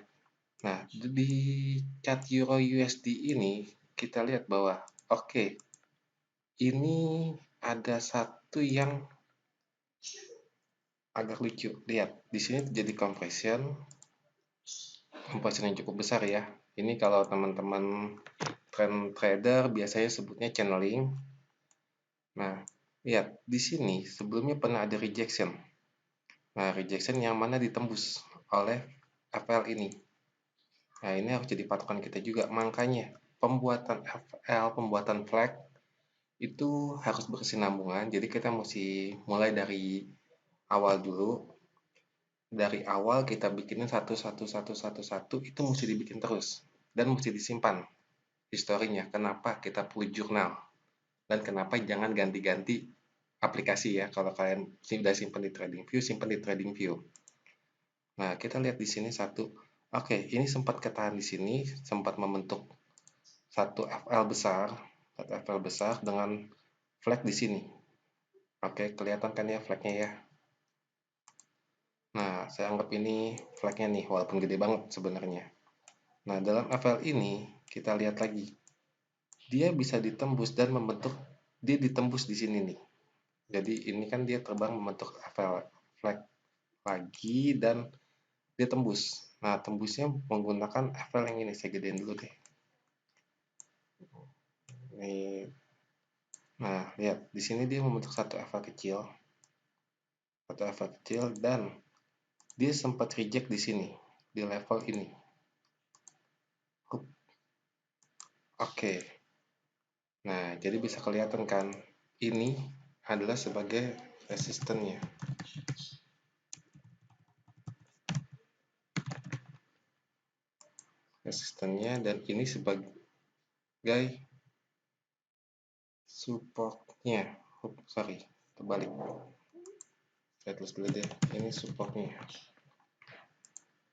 Nah, di chart Euro USD ini, kita lihat bahwa, oke, ini ada satu yang agak lucu. Lihat, di sini terjadi compression yang cukup besar ya. Ini kalau teman-teman trend trader biasanya sebutnya channeling. Nah, lihat di sini sebelumnya pernah ada rejection. Nah, rejection yang mana ditembus oleh FL ini. Nah, ini harus jadi patokan kita juga. Makanya pembuatan FL, pembuatan flag itu harus berkesinambungan. Jadi kita mesti mulai dari awal dulu. Dari awal kita bikinin satu itu mesti dibikin terus dan mesti disimpan historinya. Kenapa kita perlu jurnal dan kenapa jangan ganti-ganti aplikasi ya. Kalau kalian sudah simpan di TradingView, simpan di TradingView. Nah, kita lihat di sini satu. Oke, ini sempat ketahan di sini, sempat membentuk satu FL besar dengan flag di sini. Oke, kelihatan kan ya flagnya ya. Nah, saya anggap ini flagnya nih, walaupun gede banget sebenarnya. Nah, dalam FL ini kita lihat lagi. Dia bisa ditembus dan membentuk, dia ditembus di sini nih. Jadi ini kan dia terbang membentuk FL flag lagi dan dia tembus. Nah, tembusnya menggunakan FL yang ini. Saya gedein dulu deh. Nih. Nah, lihat di sini dia membentuk satu FL kecil. Satu FL kecil dan dia sempat reject di sini di level ini. Oke. Nah, jadi bisa kelihatan kan ini adalah sebagai resistennya. Resistennya dan ini sebagai supportnya. Sorry, terbalik. Saya tulis dulu deh. Ini supportnya.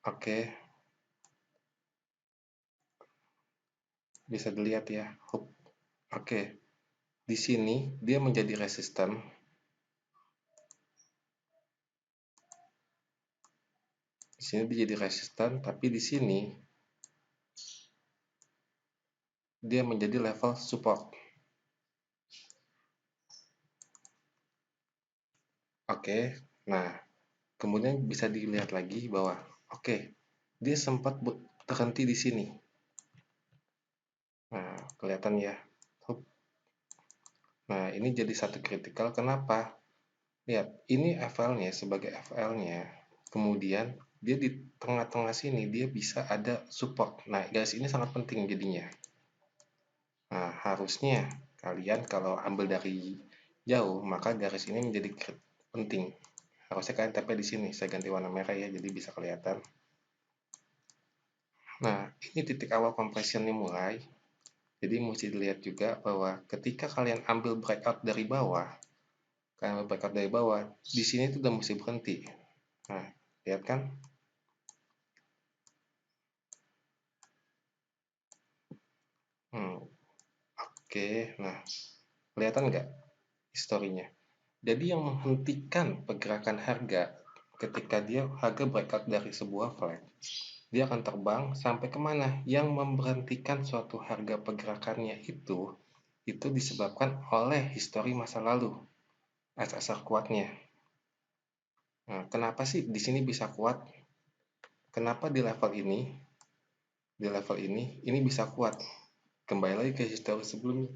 Oke. Bisa dilihat ya. Oke. Di sini dia menjadi resisten. Di sini dia jadi resisten, tapi di sini dia menjadi level support. Oke. Nah, kemudian bisa dilihat lagi bahwa oke, dia sempat terhenti di sini. Nah, kelihatan ya. Nah, ini jadi satu kritikal. Kenapa? Lihat, ini FL-nya sebagai FL-nya. Kemudian dia di tengah-tengah sini dia bisa ada support. Nah, garis ini sangat penting jadinya. Nah, harusnya kalian kalau ambil dari jauh, maka garis ini menjadi penting. Harusnya kalian tempel di sini. Saya ganti warna merah ya, jadi bisa kelihatan. Nah, ini titik awal compressionnya mulai. Jadi mesti dilihat juga bahwa ketika kalian ambil breakout dari bawah, di sini itu udah mesti berhenti. Nah, lihat kan? Oke, nah, kelihatan nggak historinya? Jadi yang menghentikan pergerakan harga ketika dia harga breakout dari sebuah flag, dia akan terbang sampai kemana? Yang memberhentikan suatu harga pergerakannya itu disebabkan oleh histori masa lalu, asas kuatnya. Nah, kenapa sih di sini bisa kuat? Kenapa di level ini bisa kuat? Kembali lagi ke histori sebelumnya,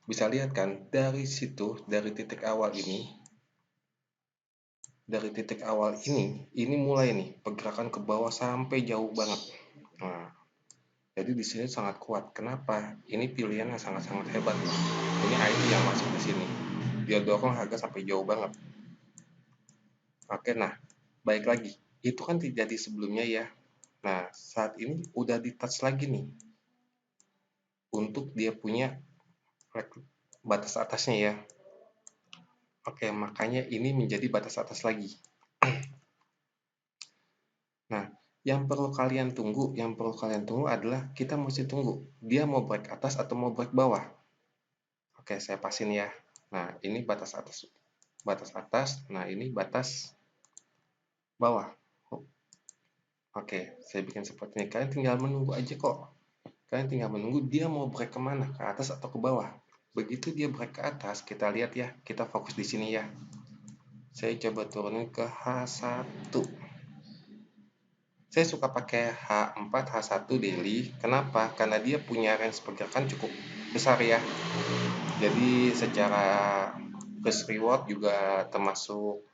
bisa lihat kan dari situ, dari titik awal ini mulai nih pergerakan ke bawah sampai jauh banget. Nah, jadi di sini sangat kuat. Kenapa? Ini pilihan yang sangat-sangat hebat. Ini IT yang masuk di sini. Dia dorong harga sampai jauh banget. Oke, nah, baik lagi. Itu kan terjadi sebelumnya ya. Nah, saat ini udah di touch lagi nih. Untuk dia punya batas atasnya ya. Oke, makanya ini menjadi batas atas lagi. Nah, yang perlu kalian tunggu adalah kita mesti tunggu dia mau break atas atau mau break bawah. Oke, saya pasin ya. Nah, ini batas atas. Nah, ini batas bawah. Oke, saya bikin seperti ini. Kalian tinggal menunggu aja kok. Kalian tinggal menunggu dia mau break kemana, ke atas atau ke bawah. Begitu dia break ke atas, kita lihat ya. Kita fokus di sini ya. Saya coba turunin ke H1. Saya suka pakai H4, H1 daily. Kenapa? Karena dia punya range pergerakan cukup besar ya. Jadi secara risk reward juga termasuk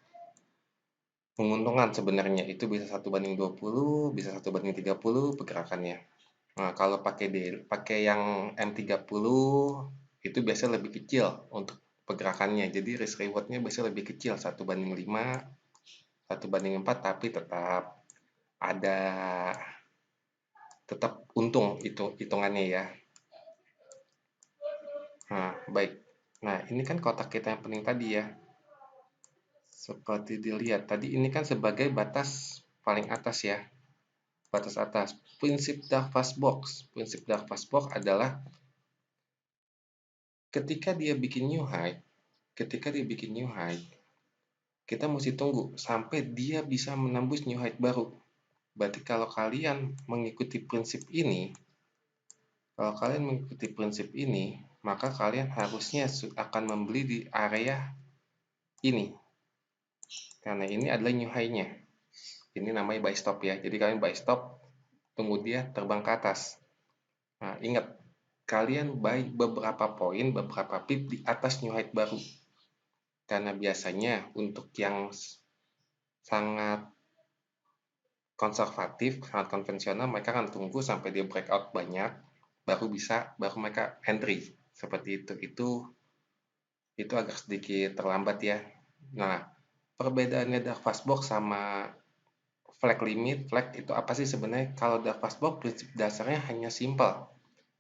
menguntungkan sebenarnya. Itu bisa 1:20, bisa 1:30 pergerakannya. Nah, kalau pakai yang M30 itu biasanya lebih kecil untuk pergerakannya. Jadi risk rewardnya biasanya lebih kecil, 1:5, 1:4, tapi ada tetap untung itu hitungannya ya. Nah, baik. Nah, ini kan kotak kita yang penting tadi ya. Seperti dilihat tadi ini kan sebagai batas paling atas ya. Batas atas. Prinsip Darvas Box. Prinsip Darvas Box adalah ketika dia bikin new high, kita mesti tunggu sampai dia bisa menembus new high baru. Berarti kalau kalian mengikuti prinsip ini, maka kalian harusnya akan membeli di area ini. Karena ini adalah new high-nya. Ini namanya buy stop ya. Jadi kalian buy stop, tunggu dia terbang ke atas. Nah, ingat, kalian buy beberapa poin, beberapa pip di atas new high baru. Karena biasanya untuk yang sangat konservatif, sangat konvensional, mereka akan tunggu sampai dia breakout banyak, baru mereka entry. Seperti itu. Itu agak sedikit terlambat ya. Nah, perbedaannya dark fast box sama flag limit, flag itu apa sih sebenarnya? Kalau dark fast box prinsip dasarnya hanya simple.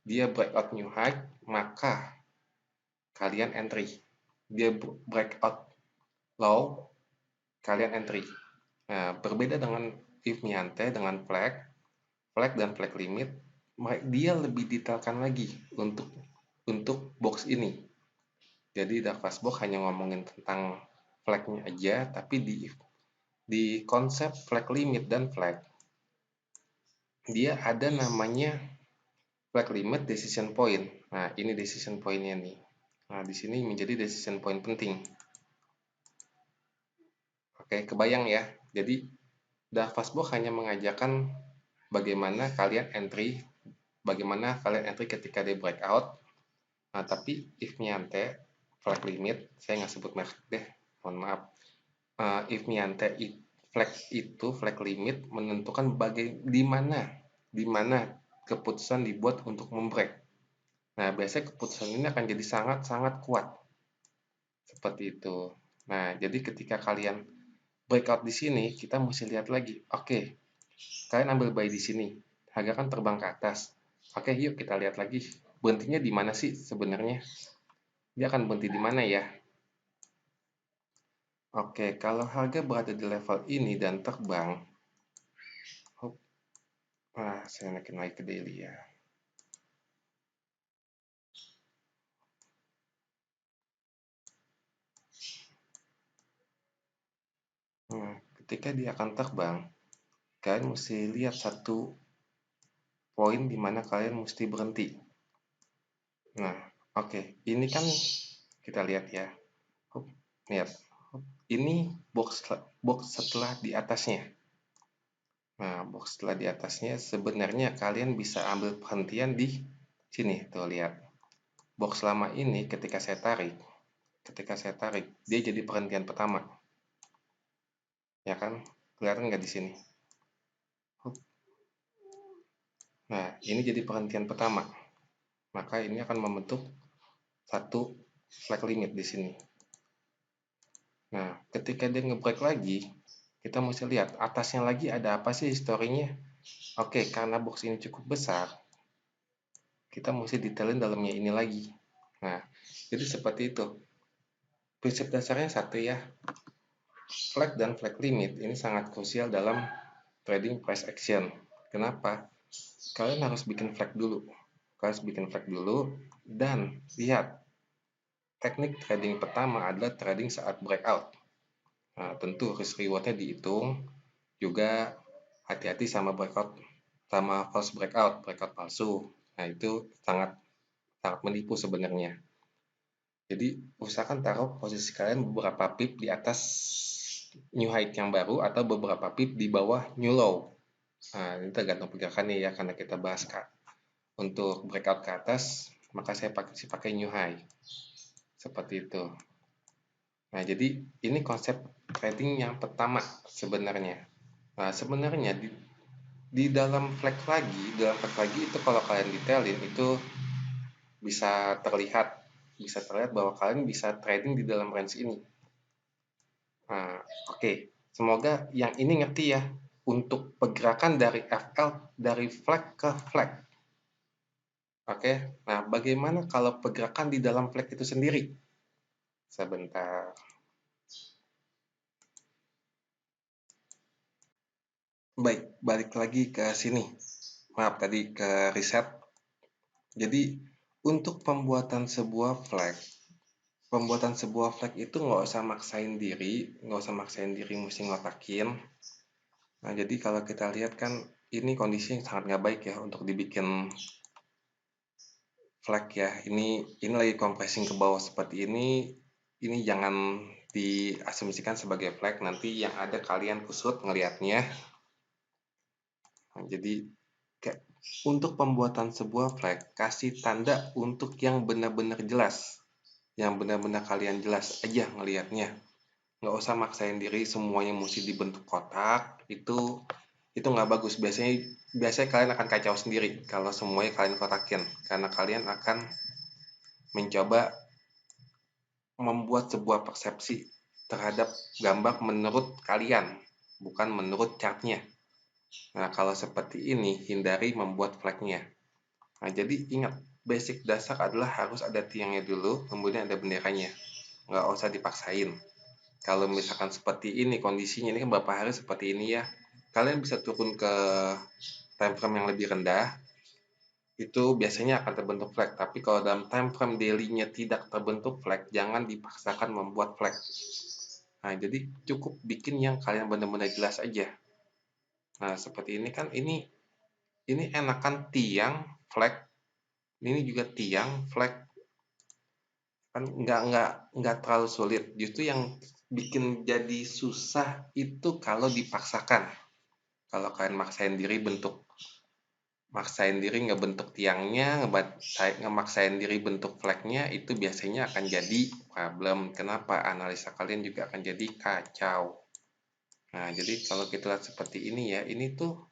Dia breakout new high, maka kalian entry. Dia breakout low, kalian entry. Nah, berbeda dengan if Miante dengan flag dan flag limit, dia lebih detailkan lagi untuk box ini. Jadi dark fast box hanya ngomongin tentang flagnya aja, tapi di konsep flag limit dan flag, dia ada namanya flag limit decision point. Nah, ini decision pointnya nih. Nah, di sini menjadi decision point penting. Oke, kebayang ya. Jadi dark fast box hanya mengajarkan bagaimana kalian entry ketika dia breakout. Nah, tapi if Miante flag limit, saya nggak sebut merek deh, mohon maaf. If Miante flag limit menentukan di mana keputusan dibuat untuk membreak. Nah, biasanya keputusan ini akan jadi sangat-sangat kuat. Seperti itu. Nah, jadi ketika kalian breakout di sini, kita mesti lihat lagi. Oke, kalian ambil buy di sini. Harga kan terbang ke atas. Oke, yuk kita lihat lagi. Berhentinya di mana sih sebenarnya? Dia akan berhenti di mana ya? Oke, kalau harga berada di level ini dan terbang, saya naikin lagi ke daily ya. Ketika dia akan terbang, kalian mesti lihat satu poin di mana kalian mesti berhenti. Nah, oke, ini kan kita lihat ya. Lihat, ini box setelah di atasnya. Nah, box setelah di atasnya sebenarnya kalian bisa ambil perhentian di sini. Tuh lihat. Box lama ini ketika saya tarik, dia jadi perhentian pertama. Ya kan? Kelihatan nggak di sini? Nah, ini jadi perhentian pertama. Maka ini akan membentuk satu flag limit di sini. Nah, ketika dia ngebreak lagi, kita mesti lihat atasnya lagi ada apa sih historinya. Oke, karena box ini cukup besar, kita mesti detailin dalamnya ini lagi. Nah, jadi seperti itu. Prinsip dasarnya satu ya. Flag dan flag limit ini sangat krusial dalam trading price action. Kenapa? Kalian harus bikin flag dulu. Dan lihat teknik trading pertama adalah trading saat breakout. Nah, tentu risk rewardnya dihitung, juga hati-hati sama false breakout palsu. Nah, itu sangat menipu sebenarnya. Jadi usahakan taruh posisi kalian beberapa pip di atas new high yang baru atau beberapa pip di bawah new low. Nah, ini tergantung pergerakannya ya, karena kita bahas untuk breakout ke atas, maka saya pakai new high. Seperti itu. Nah, jadi ini konsep trading yang pertama sebenarnya. Nah, sebenarnya di dalam flag lagi, itu kalau kalian detailin itu bisa terlihat bahwa kalian bisa trading di dalam range ini. Nah, oke. Semoga yang ini ngerti ya untuk pergerakan dari FL dari flag ke flag. Oke. Nah, bagaimana kalau pergerakan di dalam flag itu sendiri? Sebentar. Baik, balik lagi ke sini. Maaf tadi ke riset. Jadi, untuk pembuatan sebuah flag itu nggak usah maksain diri mesti ngotakin. Nah, jadi kalau kita lihat kan ini kondisi yang sangat nggak baik ya untuk dibikin flag ya. Ini lagi compressing ke bawah seperti ini. Ini jangan diasumsikan sebagai flag. Nanti yang ada kalian kusut ngelihatnya. Nah, jadi untuk pembuatan sebuah flag, kasih tanda untuk yang benar-benar jelas. Yang benar-benar kalian jelas aja ngelihatnya. Nggak usah maksain diri semuanya mesti dibentuk kotak. Itu nggak bagus. Biasanya kalian akan kacau sendiri kalau semuanya kalian kotakin. Karena kalian akan mencoba membuat sebuah persepsi terhadap gambar menurut kalian, bukan menurut chartnya. Nah, kalau seperti ini, hindari membuat flagnya. Nah, jadi ingat, basic dasar adalah harus ada tiangnya dulu, kemudian ada benderanya. Nggak usah dipaksain. Kalau misalkan seperti ini kondisinya, ini kan beberapa hari seperti ini ya, kalian bisa turun ke time frame yang lebih rendah, itu biasanya akan terbentuk flag. Tapi kalau dalam time frame daily-nya tidak terbentuk flag, jangan dipaksakan membuat flag. Nah, jadi cukup bikin yang kalian benar-benar jelas aja. Nah, seperti ini kan ini enakan tiang flag, ini juga tiang flag, kan nggak terlalu sulit. Justru yang bikin jadi susah itu kalau dipaksakan. Kalau kalian maksain diri ngebentuk tiangnya, ngemaksain diri bentuk flagnya, itu biasanya akan jadi problem. Kenapa? Analisa kalian juga akan jadi kacau. Nah, jadi kalau kita lihat seperti ini ya, ini tuh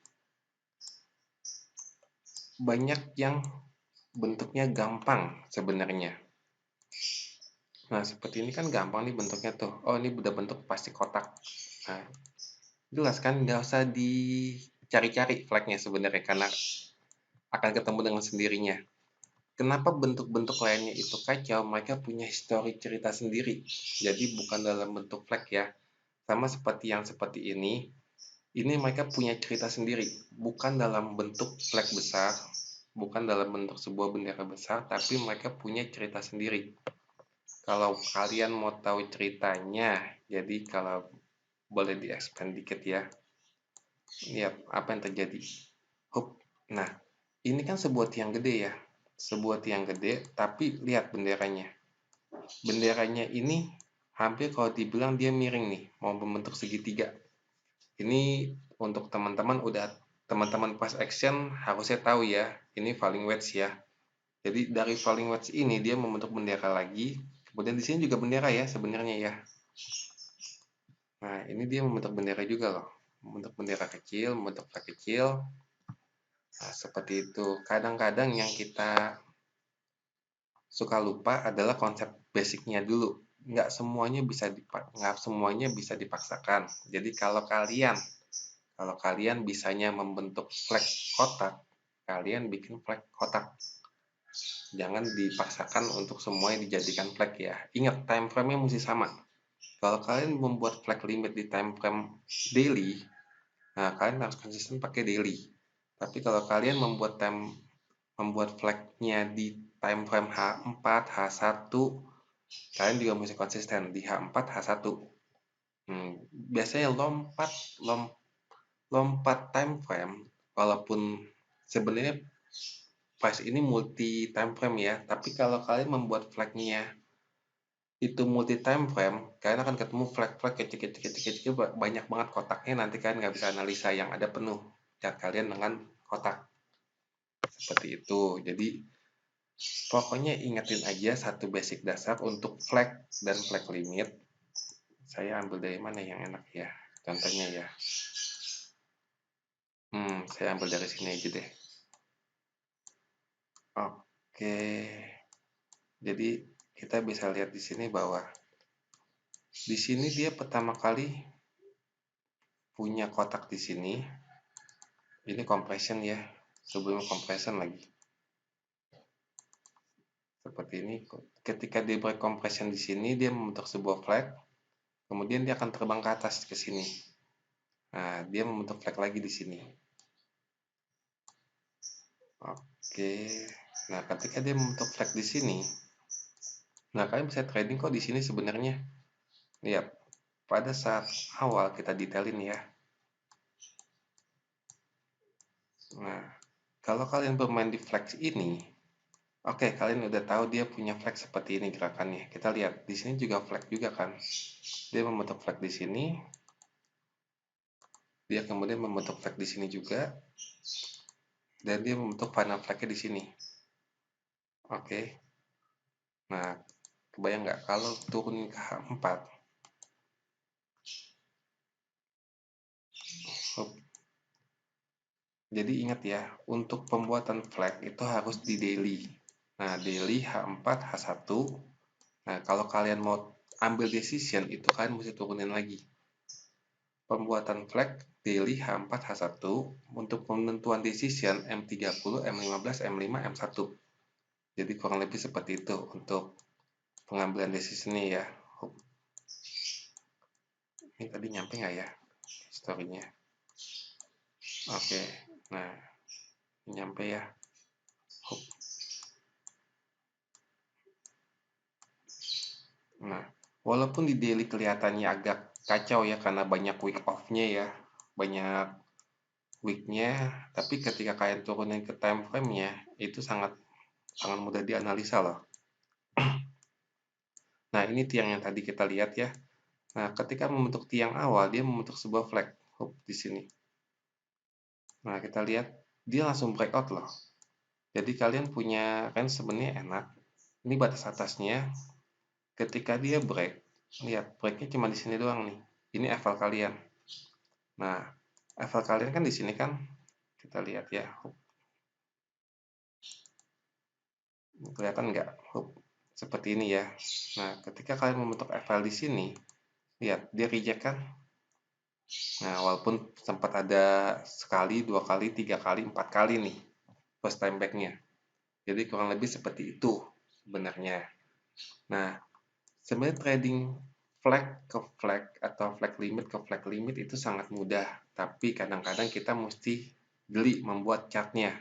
banyak yang bentuknya gampang sebenarnya. Nah, seperti ini kan gampang nih bentuknya tuh. Oh, ini udah bentuk pasti kotak. Nah, jelas kan nggak usah dicari-cari flagnya sebenarnya karena akan ketemu dengan sendirinya. Kenapa bentuk-bentuk lainnya itu kacau? Mereka punya histori cerita sendiri. Jadi bukan dalam bentuk flag ya. Sama seperti yang seperti ini mereka punya cerita sendiri. Bukan dalam bentuk flag besar, bukan dalam bentuk sebuah bendera besar, tapi mereka punya cerita sendiri. Kalau kalian mau tahu ceritanya, jadi kalau boleh di-expand dikit ya. Lihat apa yang terjadi. Hup. Nah, ini kan sebuah tiang gede ya. Sebuah tiang gede, tapi lihat benderanya. Benderanya ini hampir kalau dibilang dia miring nih, mau membentuk segitiga. Ini untuk teman-teman pas action harusnya tahu ya, ini falling wedge ya. Jadi dari falling wedge ini dia membentuk bendera lagi. Kemudian di sini juga bendera ya sebenarnya ya. Nah, ini dia membentuk bendera juga loh. Membentuk bendera kecil, membentuk flag kecil. Nah, seperti itu. Kadang-kadang yang kita suka lupa adalah konsep basicnya dulu. Nggak semuanya bisa dipaksakan. Jadi kalau kalian bisanya membentuk flag kotak, kalian bikin flag kotak. Jangan dipaksakan untuk semuanya dijadikan flag ya. Ingat time frame-nya mesti sama. Kalau kalian membuat flag limit di time frame daily, nah kalian harus konsisten pakai daily. Tapi kalau kalian membuat flag-nya di time frame H4, H1, kalian juga mesti konsisten di H4, H1. Biasanya lompat time frame, walaupun sebenarnya price ini multi time frame ya, tapi kalau kalian membuat flag-nya itu multi time frame, kalian akan ketemu flag-flag kecil-kecil banyak banget kotaknya, nanti kalian nggak bisa analisa, yang ada penuh chart kalian dengan kotak seperti itu. Jadi pokoknya ingetin aja satu basic dasar untuk flag dan flag limit. Saya ambil dari mana yang enak ya? Contohnya ya. Saya ambil dari sini aja deh. Oke. Jadi kita bisa lihat di sini bahwa di sini dia pertama kali punya kotak di sini. Ini compression ya. Sebelum compression lagi. Seperti ini. Ketika dia break compression di sini, dia membentuk sebuah flag. Kemudian dia akan terbang ke atas ke sini. Nah, dia membentuk flag lagi di sini. Oke. Nah, ketika dia membentuk flag di sini, nah kalian bisa trading kok di sini sebenarnya. Lihat, pada saat awal kita detailin ya. Nah, kalau kalian bermain di flag ini, oke, kalian udah tahu dia punya flag seperti ini gerakannya. Kita lihat, di sini juga flag juga kan. Dia membentuk flag di sini. Dia kemudian membentuk flag di sini juga. Dan dia membentuk final flag-nya di sini. Oke. Nah, kebayang nggak kalau turunin ke H4? Jadi ingat ya, untuk pembuatan flag itu harus di daily. Nah, daily H4, H1. Nah, kalau kalian mau ambil decision, itu kalian mesti turunin lagi. Pembuatan flag daily H4, H1. Untuk penentuan decision M30, M15, M5, M1. Jadi kurang lebih seperti itu untuk pengambilan decision-nya ya. Ini tadi nyampe nggak ya story-nya? Oke, nah nyampe ya. Nah, walaupun di daily kelihatannya agak kacau ya karena banyak week off-nya ya, banyak week-nya, tapi ketika kalian turunin ke time frame-nya, itu sangat sangat mudah dianalisa loh. Nah, ini tiang yang tadi kita lihat ya. Nah, ketika membentuk tiang awal, dia membentuk sebuah flag di sini. Nah, kita lihat dia langsung breakout loh. Jadi kalian punya kan sebenarnya enak. Ini batas atasnya. Ketika dia break, lihat breaknya cuma di sini doang nih. Ini level kalian. Nah, level kalian kan di sini kan. Kita lihat ya. Kelihatan nggak? Seperti ini ya. Nah, ketika kalian membentuk level di sini, lihat dia reject kan. Nah, walaupun sempat ada sekali, 2 kali, 3 kali, 4 kali nih first time back-nya. Jadi kurang lebih seperti itu sebenarnya. Nah, sebenarnya trading flag ke flag atau flag limit ke flag limit itu sangat mudah, tapi kadang-kadang kita mesti jeli membuat chartnya.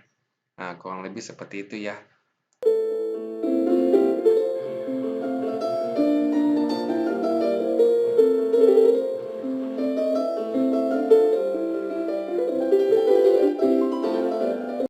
Nah, kurang lebih seperti itu ya.